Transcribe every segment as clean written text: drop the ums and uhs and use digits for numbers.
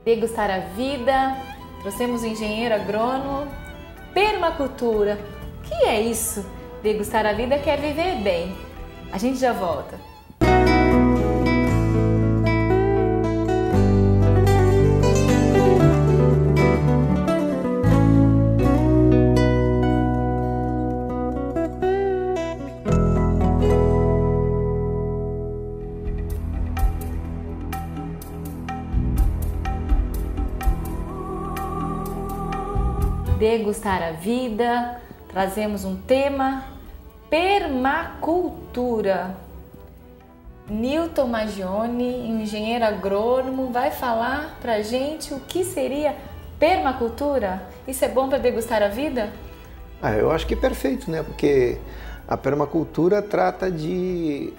Degustar a vida, trouxemos o engenheiro agrônomo, permacultura. O que é isso? Degustar a vida quer viver bem. A gente já volta. Degustar a vida, trazemos um tema, permacultura. Newton Magione, engenheiro agrônomo, vai falar pra gente o que seria permacultura. Isso é bom para degustar a vida? Eu acho que é perfeito, né? Porque a permacultura trata de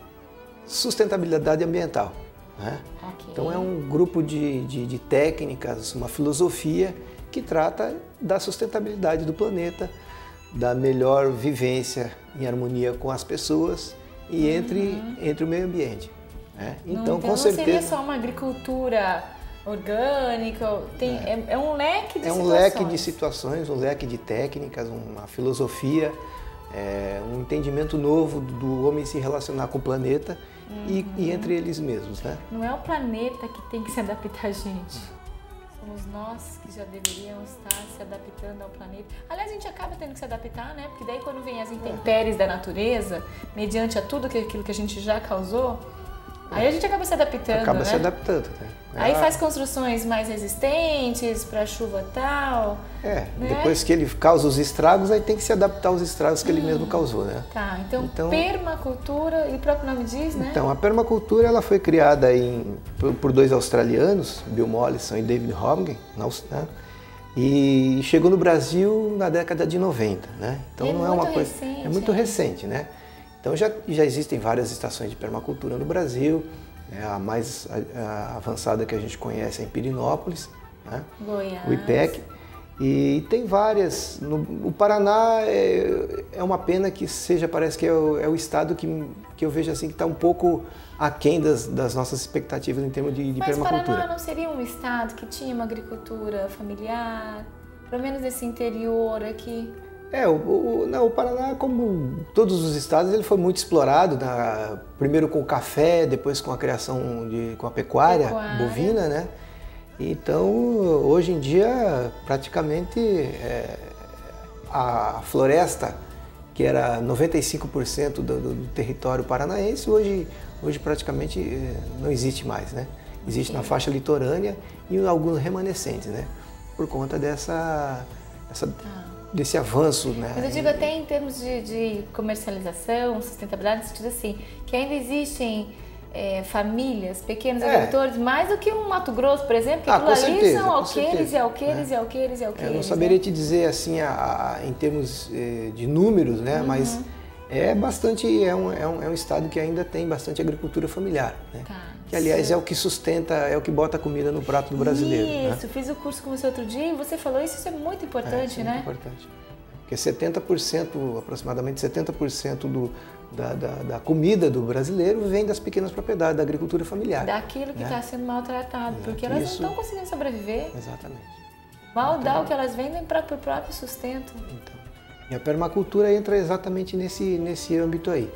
sustentabilidade ambiental, né? Okay. Então é um grupo de técnicas, uma filosofia que trata da sustentabilidade do planeta, da melhor vivência em harmonia com as pessoas e entre o meio ambiente, né? Então, com certeza... Não seria só uma agricultura orgânica, é um leque de situações. É um leque de situações, um leque de técnicas, uma filosofia, um entendimento novo do homem se relacionar com o planeta e entre eles mesmos, né? Não é o planeta que tem que se adaptar a gente. Somos nós que já deveríamos estar se adaptando ao planeta. Aliás, a gente acaba tendo que se adaptar, né? Porque daí quando vem as intempéries da natureza, mediante a tudo aquilo que a gente já causou, aí a gente acaba se adaptando, Acaba né? se adaptando, né? Aí faz construções mais resistentes para chuva tal. Né? Depois que ele causa os estragos, aí tem que se adaptar aos estragos que ele mesmo causou, né? Tá, então permacultura, e o próprio nome diz, né? Então, a permacultura ela foi criada por dois australianos, Bill Mollison e David Hogan, né? E chegou no Brasil na década de 90, né? Então não é uma coisa... Recente, é muito recente, né? Então já existem várias estações de permacultura no Brasil. A mais avançada que a gente conhece é em Pirenópolis, né? Goiás. O IPEC. E tem várias. O Paraná é uma pena que seja, parece que é o estado que eu vejo assim que está um pouco aquém das nossas expectativas em termos de permacultura. Mas Paraná não seria um estado que tinha uma agricultura familiar, pelo menos esse interior aqui? O Paraná, como todos os estados, ele foi muito explorado, primeiro com o café, depois com a criação com a pecuária bovina, né? Então, hoje em dia, praticamente, a floresta, que era 95% do território paranaense, hoje praticamente não existe mais, né? Existe na faixa litorânea e alguns remanescentes, né? Por conta desse avanço, né? Mas eu digo até em termos de comercialização, sustentabilidade, no sentido assim, que ainda existem famílias, pequenos agricultores, mais do que um Mato Grosso, por exemplo, que aquilo ali são alqueires e alqueires e alqueires e alqueires. Eu não saberia te dizer assim em termos de números, né? Mas é um estado que ainda tem bastante agricultura familiar, né? Tá. Que aliás é o que sustenta, é o que bota a comida no prato do brasileiro. Isso, né? Fiz o curso com você outro dia e você falou isso é muito importante, isso é né? Muito importante. Porque 70%, aproximadamente 70% da comida do brasileiro vem das pequenas propriedades, da agricultura familiar. Daquilo que está sendo maltratado, porque elas não estão conseguindo sobreviver. Exatamente. Mal dá o que elas vendem para o próprio sustento. Então, e a permacultura entra exatamente nesse âmbito aí.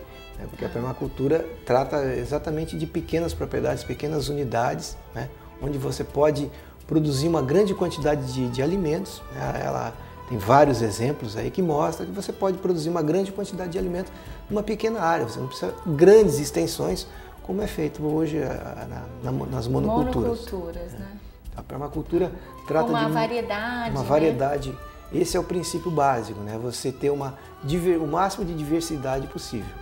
Porque a permacultura trata exatamente de pequenas propriedades, pequenas unidades, né? Onde você pode produzir uma grande quantidade de alimentos, né? Ela tem vários exemplos aí que mostram que você pode produzir uma grande quantidade de alimentos numa pequena área. Você não precisa de grandes extensões, como é feito hoje nas monoculturas. Né? A permacultura trata uma de variedade. Uma né? variedade. Esse é o princípio básico, né? Você ter o máximo de diversidade possível,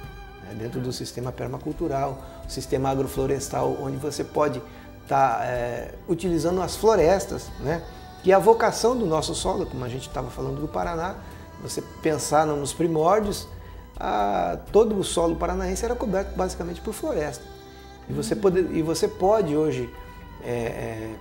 né? Dentro do sistema permacultural, o sistema agroflorestal, onde você pode estar utilizando as florestas, né? Que a vocação do nosso solo, como a gente estava falando do Paraná, você pensar nos primórdios, todo o solo paranaense era coberto basicamente por floresta. E você pode hoje,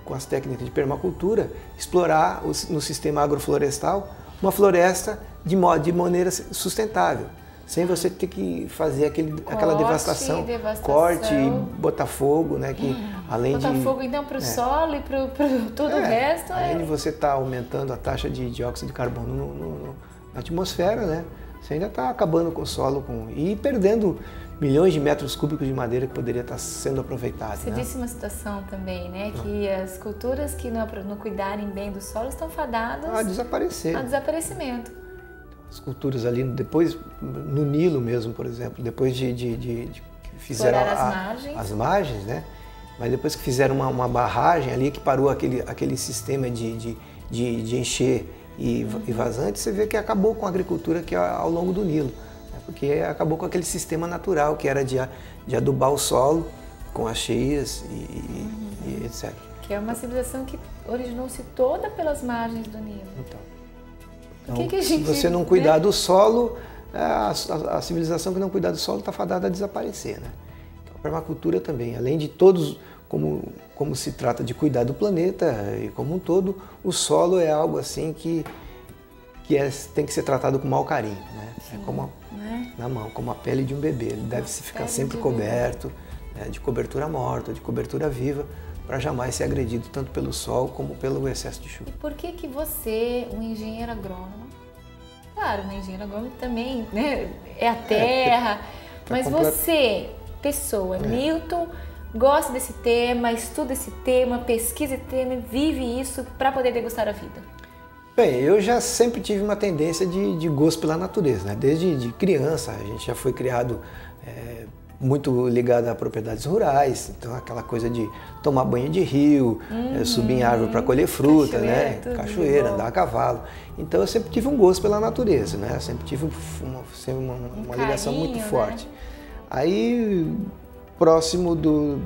com as técnicas de permacultura, explorar no sistema agroflorestal uma floresta de maneira sustentável, sem você ter que fazer aquela devastação, corte e botar fogo, né? Que além botar fogo então para o solo e para todo o resto. Além de você estar aumentando a taxa de dióxido de carbono na atmosfera, né? Você ainda está acabando com o solo e perdendo milhões de metros cúbicos de madeira que poderia estar sendo aproveitado. Você disse uma situação também, né? Que as culturas que não cuidarem bem do solo estão fadadas a desaparecer. A desaparecimento. As culturas ali, depois, no Nilo mesmo, por exemplo, depois de fizeram as margens, né? Mas depois que fizeram uma barragem ali que parou aquele sistema de encher e vazante, você vê que acabou com a agricultura que é ao longo do Nilo. Porque acabou com aquele sistema natural que era de adubar o solo com as cheias e etc. Que é uma civilização que originou-se toda pelas margens do Nilo. Então, se você não cuidar do solo, a civilização que não cuidar do solo está fadada a desaparecer, né? Então, a permacultura também, além de todos, como se trata de cuidar do planeta e como um todo, o solo é algo assim que tem que ser tratado com mau carinho, né? Sim, é como na mão, como a pele de um bebê. Ele deve ficar sempre coberto, né, de cobertura morta, de cobertura viva, para jamais ser agredido tanto pelo sol como pelo excesso de chuva. E por que você, um engenheiro agrônomo, claro, um engenheiro agrônomo também, né, é a terra, mas você, pessoa, Milton, gosta desse tema, estuda esse tema, pesquisa esse tema, vive isso para poder degustar a vida? Bem, eu já sempre tive uma tendência de gosto pela natureza, né? Desde criança, a gente já foi criado muito ligado a propriedades rurais, então aquela coisa de tomar banho de rio, subir em árvore para colher fruta, cachoeira, andar a cavalo. Então eu sempre tive um gosto pela natureza, né? Eu sempre tive uma ligação muito forte. Aí,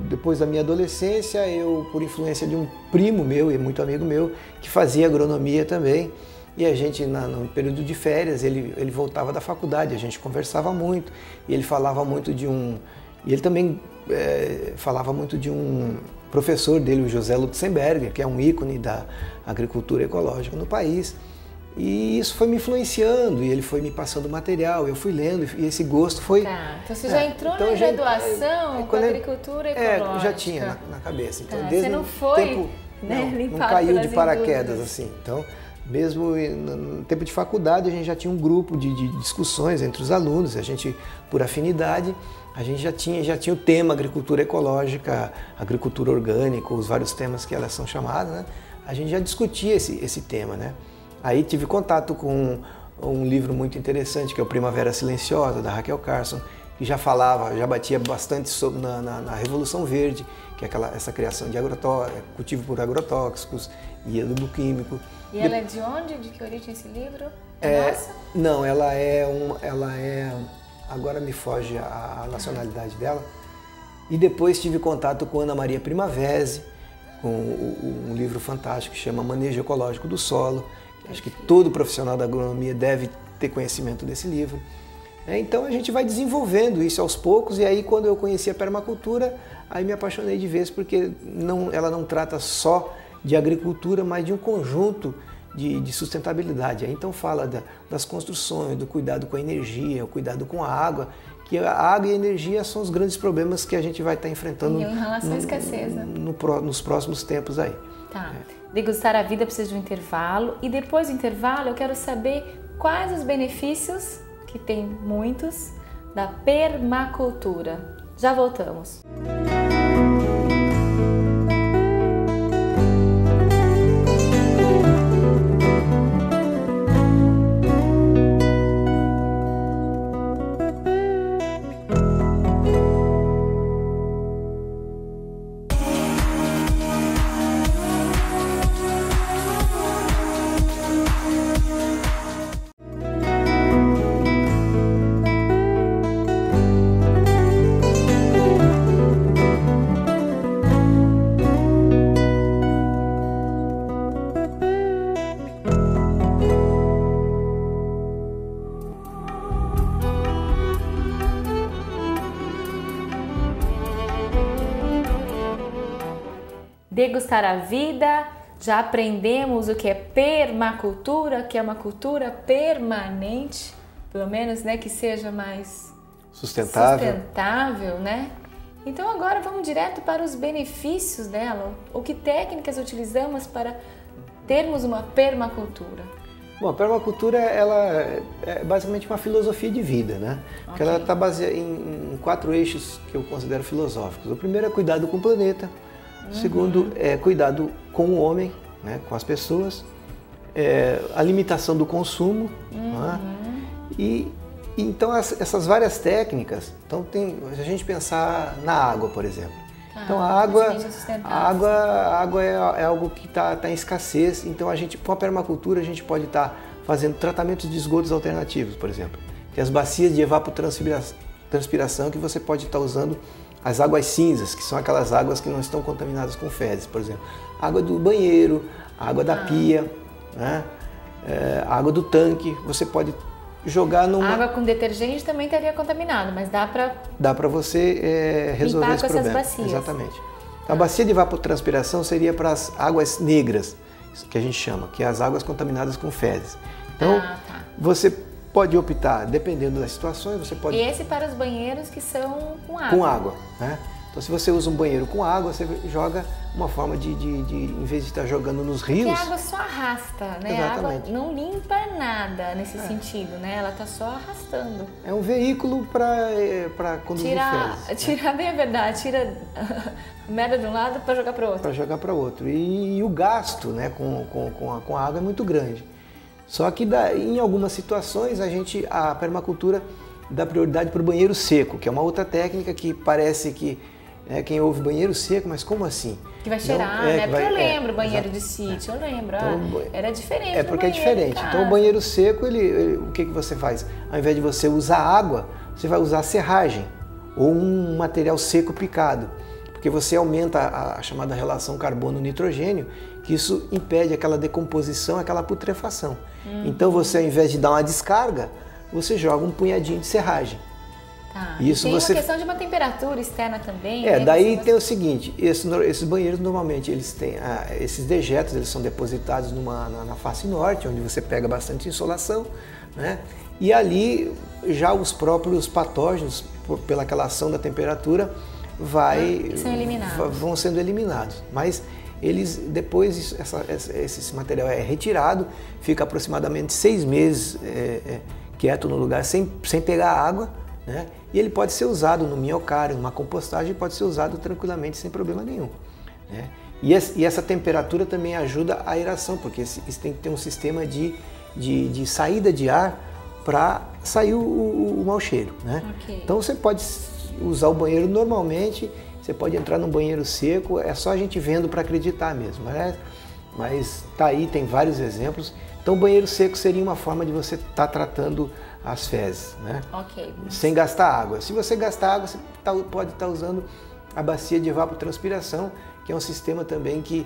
depois da minha adolescência, eu, por influência de um primo meu e muito amigo meu, que fazia agronomia também, e a gente, no período de férias, ele voltava da faculdade, a gente conversava muito, e ele falava muito e ele também falava muito de um professor dele, o José Lutzenberger, que é um ícone da agricultura ecológica no país. E isso foi me influenciando, e ele foi me passando material, eu fui lendo, e esse gosto foi... Tá, então você já entrou na graduação com agricultura ecológica? Já tinha na cabeça. Então, desde você não foi não caiu de paraquedas, assim. Então, mesmo no tempo de faculdade, a gente já tinha um grupo de discussões entre os alunos, a gente, por afinidade, a gente já tinha o tema agricultura ecológica, agricultura orgânica, os vários temas que elas são chamadas, né? A gente já discutia esse tema, né? Aí tive contato com um livro muito interessante, que é o Primavera Silenciosa, da Raquel Carson, que já batia bastante na Revolução Verde, que é essa criação de cultivo por agrotóxicos e adubo químico. E ela é de onde? De que origem esse livro? Nossa? Não, ela é... Agora me foge a nacionalidade dela. E depois tive contato com Ana Maria Primavesi, com um livro fantástico que chama Manejo Ecológico do Solo. Acho que todo profissional da agronomia deve ter conhecimento desse livro. Então a gente vai desenvolvendo isso aos poucos, e aí quando eu conheci a permacultura, aí me apaixonei de vez, porque ela não trata só de agricultura, mas de um conjunto de sustentabilidade. Aí então fala das construções, do cuidado com a energia, o cuidado com a água, que a água e a energia são os grandes problemas que a gente vai estar enfrentando em relação à escassez, né? Nos próximos tempos aí. Tá. Degustar a vida precisa de um intervalo, e depois do intervalo eu quero saber quais os benefícios, que tem muitos, da permacultura. Já voltamos. Degustar a vida, já aprendemos o que é permacultura, que é uma cultura permanente. pelo menos, né, que seja mais sustentável, né? Então agora vamos direto para os benefícios dela. O que técnicas utilizamos para termos uma permacultura? Bom, a permacultura ela é basicamente uma filosofia de vida, né? Porque ela está baseada em 4 eixos que eu considero filosóficos. O primeiro é cuidado com o planeta, o segundo é cuidado com o homem, né? Com as pessoas, a limitação do consumo, né? E então essas várias técnicas, então se a gente pensar na água, por exemplo. Então a água é algo que está em escassez, então com a permacultura a gente pode estar fazendo tratamentos de esgotos alternativos, por exemplo. Tem as bacias de evapotranspiração que você pode estar usando as águas cinzas, que são aquelas águas que não estão contaminadas com fezes, por exemplo. Água do banheiro, água da pia, né? Água do tanque, você pode jogar numa... Água com detergente também estaria contaminado, mas dá para você resolver esse problema. Essas bacias. Exatamente. A bacia de evapotranspiração seria para as águas negras, que a gente chama, que é as águas contaminadas com fezes. Então, você pode optar, dependendo das situações, você pode... Esse para os banheiros que são com água. Com água, né? Então, se você usa um banheiro com água, você joga uma forma em vez de estar jogando nos rios... Porque a água só arrasta, né? Exatamente. A água não limpa nada nesse sentido, né? Ela está só arrastando. É um veículo para conduzir fezes. Tira bem a verdade, tira merda de um lado para jogar para o outro. Para jogar para o outro. E o gasto, né, com a água é muito grande. Só que em algumas situações a permacultura dá prioridade para o banheiro seco, que é uma outra técnica que parece que quem ouve banheiro seco, mas como assim? Que vai cheirar, né? Porque eu lembro banheiro de sítio, eu lembro. Então, era diferente. Porque é diferente. Então o banheiro seco, o que você faz? Ao invés de você usar água, você vai usar serragem ou um material seco picado. Porque você aumenta a chamada relação carbono-nitrogênio, que isso impede aquela decomposição, aquela putrefação. Então você, ao invés de dar uma descarga, você joga um punhadinho de serragem. Isso tem uma questão de uma temperatura externa também. Daí tem o seguinte, esses banheiros normalmente eles têm esses dejetos, eles são depositados na face norte, onde você pega bastante insolação, né? E ali já os próprios patógenos, pelaquela ação da temperatura, vão sendo eliminados. Mas eles depois esse material é retirado, fica aproximadamente 6 meses quieto no lugar sem pegar água, né? E ele pode ser usado no minhocário, numa compostagem, pode ser usado tranquilamente sem problema nenhum, né? E essa temperatura também ajuda a aeração, porque isso tem que ter um sistema de saída de ar para sair o mau cheiro, né? Então você pode usar o banheiro normalmente, você pode entrar num banheiro seco, é só a gente vendo para acreditar mesmo, né? Mas tá aí, tem vários exemplos. Então o banheiro seco seria uma forma de você estar tratando as fezes, né? Sem gastar água. Se você gastar água, você pode estar usando a bacia de evapotranspiração, que é um sistema também de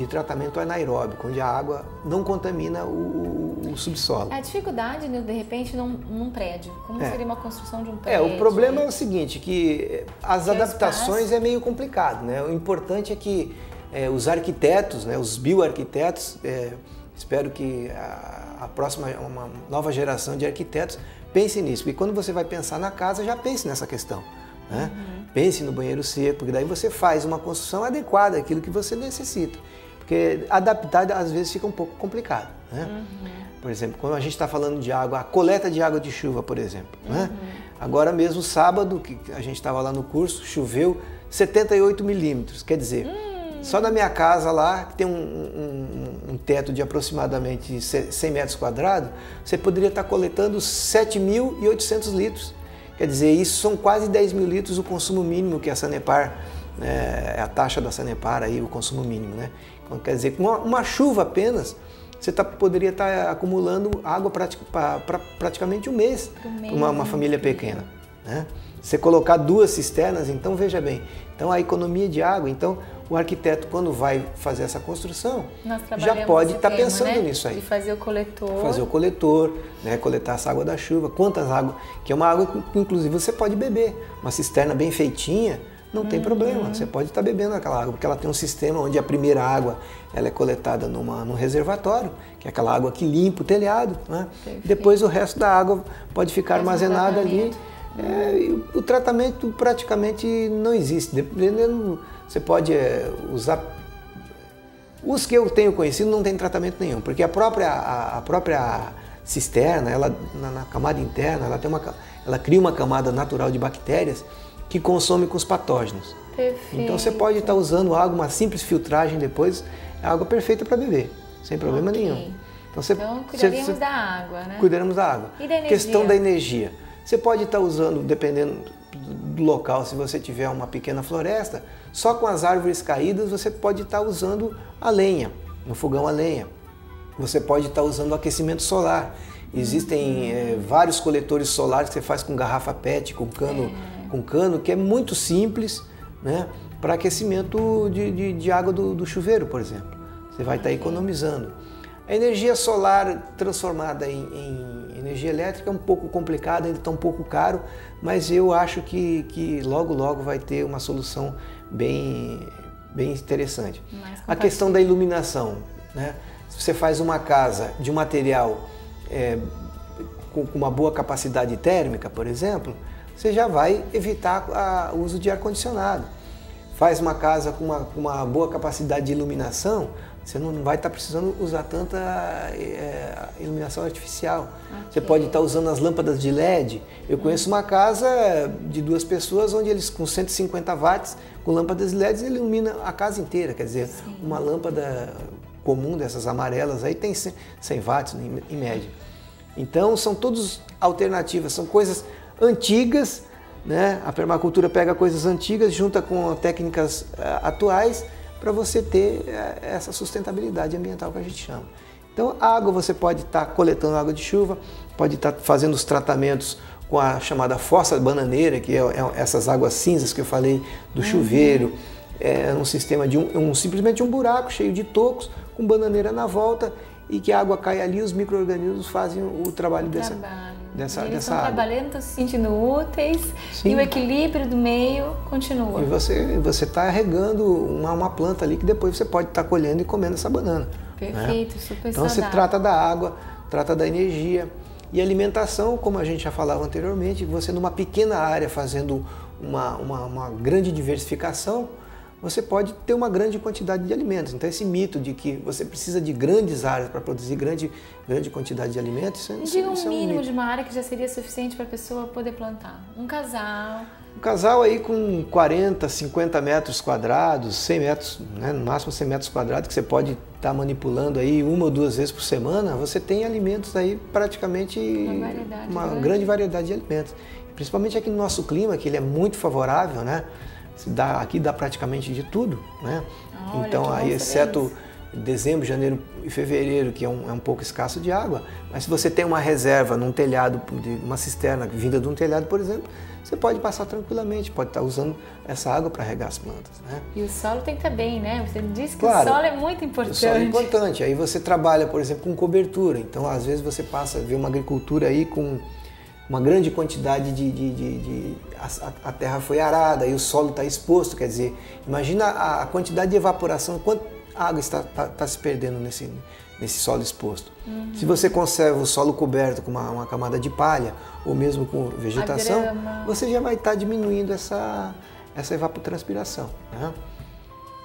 tratamento anaeróbico, onde a água não contamina o subsolo. A dificuldade, de repente, num prédio, como seria uma construção de um prédio? O problema é o seguinte, que as adaptações é meio complicado, né? O importante é que os arquitetos, né, os bioarquitetos, espero que uma nova geração de arquitetos pense nisso. E quando você vai pensar na casa, já pense nessa questão, né? Pense no banheiro seco, porque daí você faz uma construção adequada àquilo que você necessita. Porque adaptar, às vezes, fica um pouco complicado, né? Por exemplo, quando a gente está falando de água, a coleta de água de chuva, por exemplo, né? Agora mesmo, sábado, que a gente estava lá no curso, choveu 78 milímetros, quer dizer... Só na minha casa lá, que tem um teto de aproximadamente 100 metros quadrados, você poderia estar coletando 7.800 litros. Quer dizer, isso são quase 10 mil litros o consumo mínimo que a Sanepar, a taxa da Sanepar, aí, o consumo mínimo, né? Então, quer dizer, com uma chuva apenas, você poderia estar acumulando água para praticamente um mês para uma família pequena, né? Você colocar 2 cisternas, então veja bem, então a economia de água, então o arquiteto quando vai fazer essa construção já pode estar pensando nisso aí. De fazer o coletor. Fazer o coletor, né? Coletar essa água da chuva, quantas águas, que é uma água que inclusive você pode beber, uma cisterna bem feitinha, não tem problema, você pode estar bebendo aquela água, porque ela tem um sistema onde a primeira água ela é coletada num reservatório, que é aquela água que limpa o telhado, né? Depois o resto da água pode ficar armazenada ali. E o tratamento praticamente não existe, dependendo, você pode usar. Os que eu tenho conhecido não tem tratamento nenhum, porque a própria cisterna, ela, na camada interna, ela cria uma camada natural de bactérias que consome com os patógenos. Perfeito. Então você pode estar usando água, uma simples filtragem depois, é água perfeita para beber, sem problema nenhum. Então cuidaríamos da água, né? Cuidaremos da água. E da energia? Questão da energia. Você pode estar usando, dependendo do local, se você tiver uma pequena floresta, só com as árvores caídas você pode estar usando a lenha, no fogão a lenha. Você pode estar usando o aquecimento solar. Existem vários coletores solares que você faz com garrafa PET, com cano, que é muito simples, né, para aquecimento de água do chuveiro, por exemplo. Você vai estar economizando. A energia solar transformada em energia elétrica é um pouco complicada, ainda está um pouco caro, mas eu acho que logo vai ter uma solução bem interessante. A questão da iluminação, né? Se você faz uma casa de um material com uma boa capacidade térmica, por exemplo, você já vai evitar o uso de ar-condicionado. Faz uma casa com uma boa capacidade de iluminação, você não vai estar precisando usar tanta iluminação artificial. Você pode estar usando as lâmpadas de LED. Eu conheço uma casa de 2 pessoas onde eles com 150 watts, com lâmpadas de LED, ele ilumina a casa inteira. Quer dizer, uma lâmpada comum dessas amarelas aí tem 100 watts em média. Então são todas alternativas, são coisas antigas, né? A permacultura pega coisas antigas, junta com técnicas atuais, para você ter essa sustentabilidade ambiental que a gente chama. Então, a água você pode estar coletando água de chuva, pode estar fazendo os tratamentos com a chamada fossa bananeira, que é essas águas cinzas que eu falei do chuveiro. É um sistema simplesmente um buraco cheio de tocos, com bananeira na volta, e que a água cai ali, os micro-organismos fazem o trabalho dessa água. Trabalhando, estão se sentindo úteis. Sim. E o equilíbrio do meio continua. E você está regando uma planta ali que depois você pode estar colhendo e comendo essa banana. Perfeito, né? super Então saudável. você trata da água, trata da energia. E alimentação, como a gente já falava anteriormente, você numa pequena área fazendo uma grande diversificação, você pode ter uma grande quantidade de alimentos. Então esse mito de que você precisa de grandes áreas para produzir grande quantidade de alimentos, isso é um mínimo de uma área que já seria suficiente para a pessoa poder plantar. Um casal. Um casal aí com 40, 50 metros quadrados, 100 metros, né, no máximo 100 metros quadrados, que você pode estar manipulando aí 1 ou 2 vezes por semana, você tem alimentos aí praticamente uma grande variedade de alimentos. Principalmente aqui no nosso clima, que ele é muito favorável, né? Aqui dá praticamente de tudo, né? Olha, então aí, exceto dezembro, janeiro e fevereiro, que é um pouco escasso de água, mas se você tem uma reserva num telhado, uma cisterna vinda de um telhado, por exemplo, você pode passar tranquilamente, pode estar usando essa água para regar as plantas, né? E o solo tem que estar bem, né? Você disse que claro, o solo é muito importante. O solo é importante. Aí você trabalha, por exemplo, com cobertura. Então, às vezes você passa a ver uma agricultura aí com uma grande quantidade a terra foi arada e o solo está exposto, quer dizer, imagina a quantidade de evaporação, quanta água está se perdendo nesse solo exposto. Se você conserva o solo coberto com uma camada de palha ou mesmo com vegetação, você já vai estar diminuindo essa evapotranspiração, né?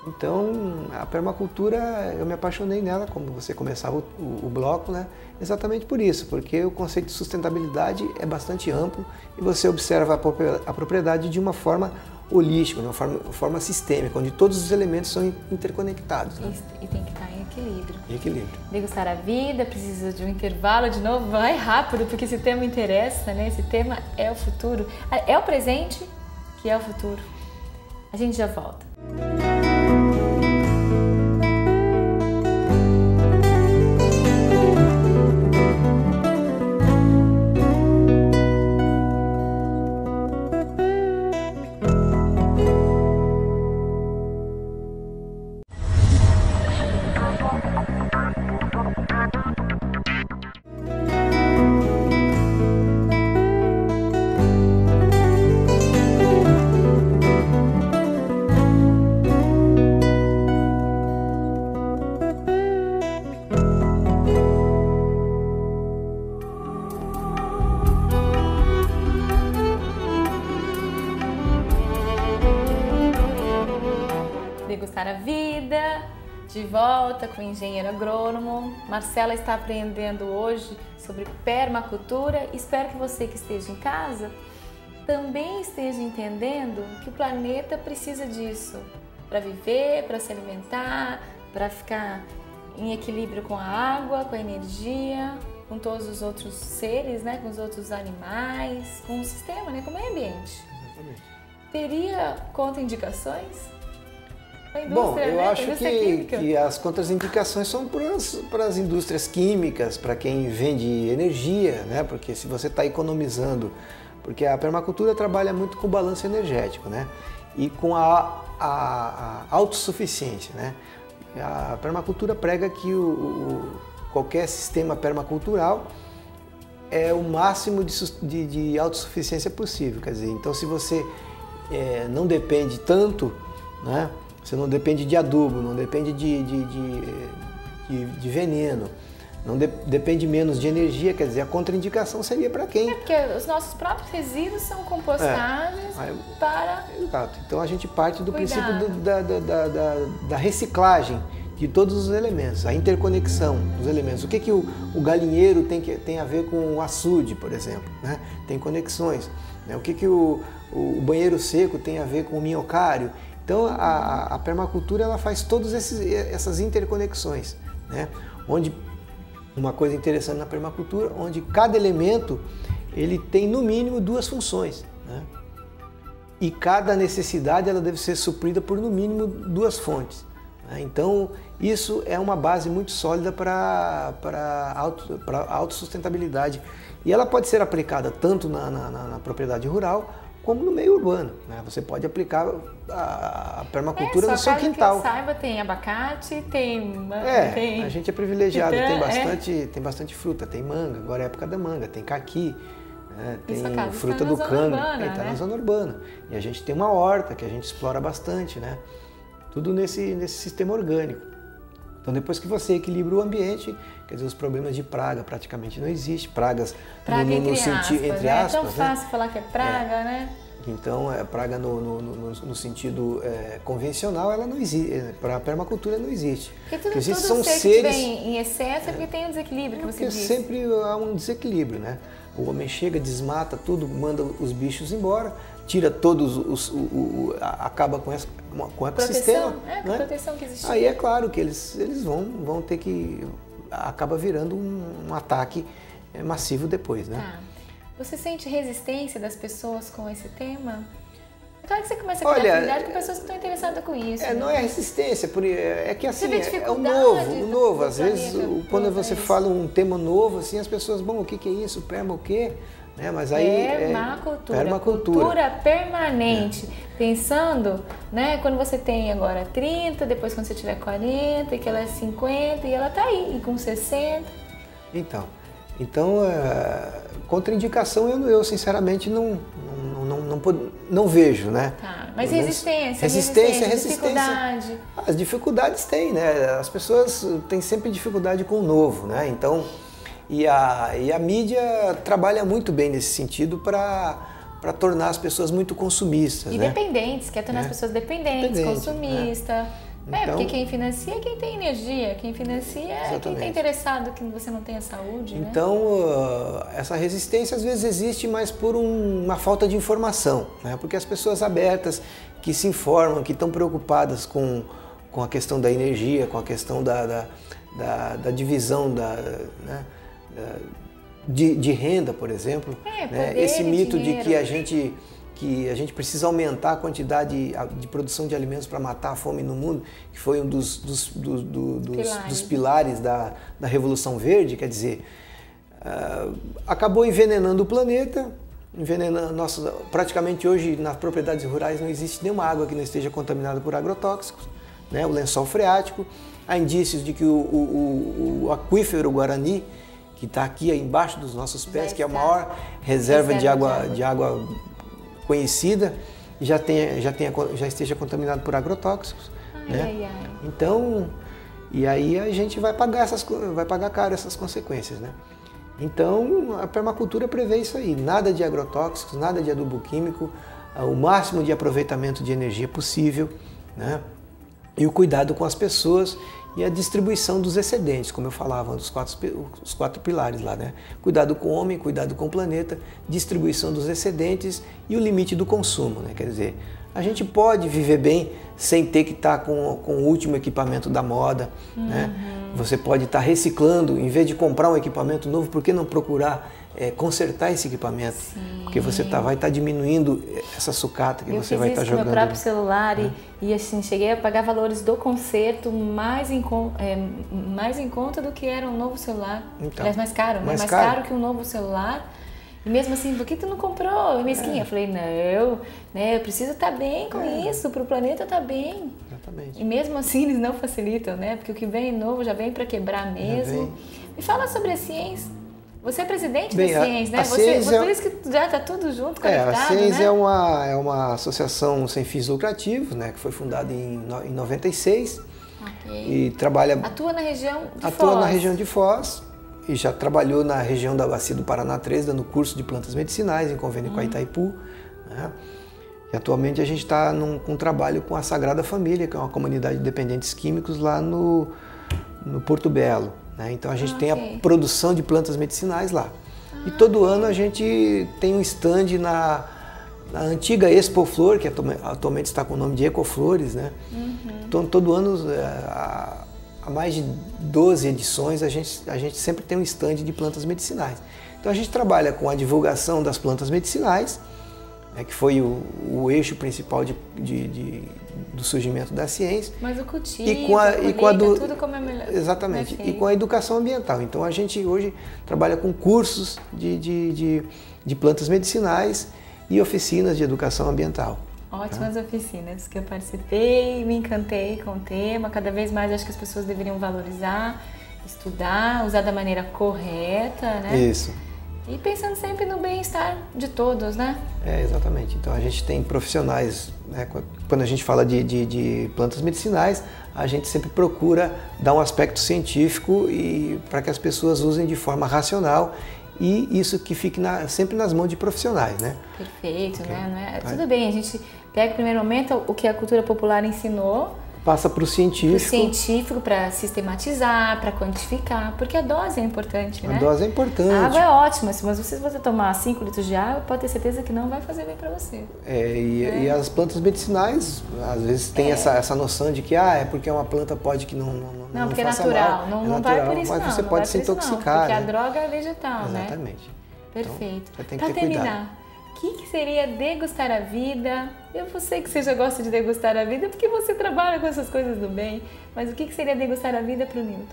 Então, a permacultura, eu me apaixonei nela, como você começava o bloco, né? Exatamente por isso, porque o conceito de sustentabilidade é bastante amplo e você observa a propriedade de uma forma holística, de uma forma sistêmica, onde todos os elementos são interconectados. Né? E tem que estar em equilíbrio. Em equilíbrio. Degustar a vida, precisa de um intervalo de novo, vai rápido, porque esse tema interessa, né? Esse tema é o futuro, é o presente que é o futuro. A gente já volta. Bem-vinda de volta com o engenheiro agrônomo. Marcela está aprendendo hoje sobre permacultura. Espero que você que esteja em casa também esteja entendendo que o planeta precisa disso para viver, para se alimentar, para ficar em equilíbrio com a água, com a energia, com todos os outros seres, né? Com os outros animais, com o sistema, né? Com o meio ambiente. Exatamente. Teria contraindicações? Bom, eu acho que as contraindicações são para as indústrias químicas, para quem vende energia, né? Porque se você está economizando, porque a permacultura trabalha muito com o balanço energético, né? E com a autossuficiência, né? A permacultura prega que qualquer sistema permacultural é o máximo de autossuficiência possível, quer dizer, então se você não depende tanto, né? Você não depende de adubo, não depende de veneno, não depende menos de energia, quer dizer, a contraindicação seria para quem? Porque os nossos próprios resíduos são compostáveis para... Exato, então a gente parte do princípio da reciclagem de todos os elementos, a interconexão dos elementos. O que o galinheiro tem a ver com o açude, por exemplo, né? Tem conexões. Né? O que o banheiro seco tem a ver com o minhocário. Então a permacultura ela faz todas essas interconexões, né? Onde uma coisa interessante na permacultura, onde cada elemento ele tem no mínimo duas funções, né? E cada necessidade ela deve ser suprida por no mínimo duas fontes, né? Então isso é uma base muito sólida para a autossustentabilidade e ela pode ser aplicada tanto na propriedade rural como no meio urbano, né? Você pode aplicar a permacultura no seu quintal. Que eu saiba, tem abacate, tem... a gente é privilegiado, tem bastante fruta, tem manga, agora é época da manga, tem caqui, né? Tem fruta do canga, está na zona urbana. E a gente tem uma horta que a gente explora bastante, né? Tudo nesse sistema orgânico. Então depois que você equilibra o ambiente, quer dizer, os problemas de praga praticamente não existem. Praga entre aspas, é tão fácil falar que é praga, né? Então, praga no sentido convencional, ela não existe. Para a permacultura não existe. Porque tudo são seres que vem em excesso é porque tem um desequilíbrio, que você disse. Porque sempre há um desequilíbrio, né? O homem chega, desmata tudo, manda os bichos embora, tira todos acaba com o ecossistema. Com a proteção que existe. Aí é claro que eles vão ter que... acaba virando um ataque massivo depois, né? Tá. Você sente resistência das pessoas com esse tema? É claro que você começa a criar afinidade com pessoas que estão interessadas com isso. Não é resistência, é que assim, é o novo. Às vezes, quando você fala um tema novo, assim, as pessoas, bom, o que é isso? Perma o quê? Né? Mas aí permacultura. Cultura permanente. Pensando, né, quando você tem agora 30, depois quando você tiver 40, e que ela é 50, e ela tá aí, e com 60. Então, contraindicação eu sinceramente não vejo, né? Tá, mas resistência, dificuldade. As dificuldades tem, né? As pessoas têm sempre dificuldade com o novo, né? Então, e a mídia trabalha muito bem nesse sentido para tornar as pessoas muito consumistas. E dependentes, quer tornar as pessoas dependentes, consumistas. Então, porque quem financia é quem tem energia, quem financia é quem está interessado que você não tenha saúde. Então, essa resistência às vezes existe, mas por uma falta de informação, né? Porque as pessoas abertas, que se informam, que estão preocupadas com a questão da energia, com a questão da divisão de renda, por exemplo, né? Esse mito de que a gente precisa aumentar a quantidade de produção de alimentos para matar a fome no mundo, que foi um dos pilares da Revolução Verde, quer dizer, acabou envenenando o planeta, praticamente hoje nas propriedades rurais não existe nenhuma água que não esteja contaminada por agrotóxicos, né? O lençol freático, há indícios de que o aquífero Guarani, que está aqui embaixo dos nossos pés, que é a maior reserva de água conhecida, já esteja contaminado por agrotóxicos, né? Então, e aí a gente vai pagar caro essas consequências, né? Então, a permacultura prevê isso aí, nada de agrotóxicos, nada de adubo químico, o máximo de aproveitamento de energia possível, né? e o cuidado com as pessoas e a distribuição dos excedentes, como eu falava, os quatro pilares lá, né? Cuidado com o homem, cuidado com o planeta, distribuição dos excedentes e o limite do consumo, né? Quer dizer, a gente pode viver bem sem ter que estar com o último equipamento da moda, né? Você pode estar reciclando, em vez de comprar um equipamento novo, por que não procurar consertar esse equipamento? Sim. Porque você vai estar diminuindo essa sucata que você vai estar jogando. Eu fiz isso com o meu próprio celular e assim, cheguei a pagar valores do conserto mais em conta do que era um novo celular. Então, aliás, mais caro, né? Mais caro que um novo celular. E mesmo assim, por que tu não comprou, mesquinha? Eu falei, não, né, eu preciso estar bem com isso, para o planeta estar bem. Exatamente. E mesmo assim eles não facilitam, né? Porque o que vem novo já vem para quebrar mesmo. Me fala sobre a Ciência. Você é presidente da Ciência, né? Por isso que já está tudo junto, conectado, a Ciência, né? é uma associação sem fins lucrativos, né? Que foi fundada em 96. Okay. E trabalha... Atua na região de Foz. Atua na região de Foz. E já trabalhou na região da Bacia do Paraná 3, dando curso de plantas medicinais em convênio com a Itaipu, né? E atualmente a gente está com um trabalho com a Sagrada Família, que é uma comunidade de dependentes químicos lá no Porto Belo, né? Então a gente tem a produção de plantas medicinais lá. E todo ano a gente tem um stand na antiga Expo Flor, que atualmente está com o nome de Ecoflores, né? Então todo ano... Há mais de 12 edições, a gente sempre tem um stand de plantas medicinais. Então a gente trabalha com a divulgação das plantas medicinais, né, que foi o eixo principal do surgimento da ciência. Mas o cultivo, tudo como é melhor. Exatamente, e com a educação ambiental. Então a gente hoje trabalha com cursos de plantas medicinais e oficinas de educação ambiental. Ótimas oficinas que eu participei, me encantei com o tema. Cada vez mais acho que as pessoas deveriam valorizar, estudar, usar da maneira correta, né? Isso. E pensando sempre no bem-estar de todos, né? Exatamente. Então a gente tem profissionais, né? Quando a gente fala de plantas medicinais, a gente sempre procura dar um aspecto científico e para que as pessoas usem de forma racional. E isso que fique sempre nas mãos de profissionais, né? Perfeito, né? Tudo bem, a gente pega o primeiro momento o que a cultura popular ensinou, passa para o científico. Para sistematizar, para quantificar, porque a dose é importante, né? A dose é importante. A água é ótima, mas se você tomar 5 litros de água, pode ter certeza que não vai fazer bem para você. E as plantas medicinais, às vezes tem essa noção de que é porque uma planta pode que não porque é faça natural, mal. não vai por isso mas não. você não pode se intoxicar. Porque né? a droga é vegetal, né? Exatamente. Perfeito. Então, tem que para ter terminar, cuidado. O que seria degustar a vida? Eu sei que você já gosta de degustar a vida porque você trabalha com essas coisas do bem, mas o que seria degustar a vida para o Nilton?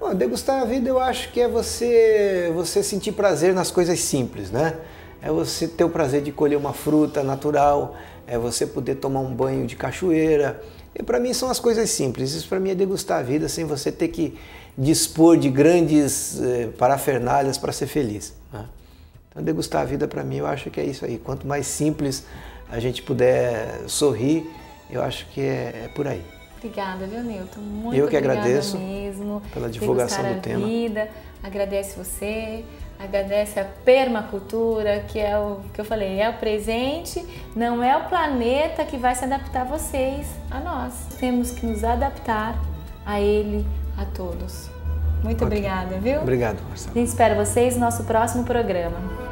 Bom, degustar a vida eu acho que é você sentir prazer nas coisas simples, né? É você ter o prazer de colher uma fruta natural, é você poder tomar um banho de cachoeira. E para mim são as coisas simples, isso para mim é degustar a vida sem você ter que dispor de grandes parafernálias para ser feliz, né? Então, degustar a vida, para mim, eu acho que é isso aí. Quanto mais simples a gente puder sorrir, eu acho que é por aí. Obrigada, viu, Nilton? Muito eu que obrigada agradeço mesmo pela divulgação do tema. Vida, agradece você, agradece a permacultura, que é o que eu falei, é o presente, não é o planeta que vai se adaptar a vocês, a nós. Temos que nos adaptar a ele, a todos. Muito obrigada, viu? Obrigado, Marcelo. A gente espera vocês no nosso próximo programa.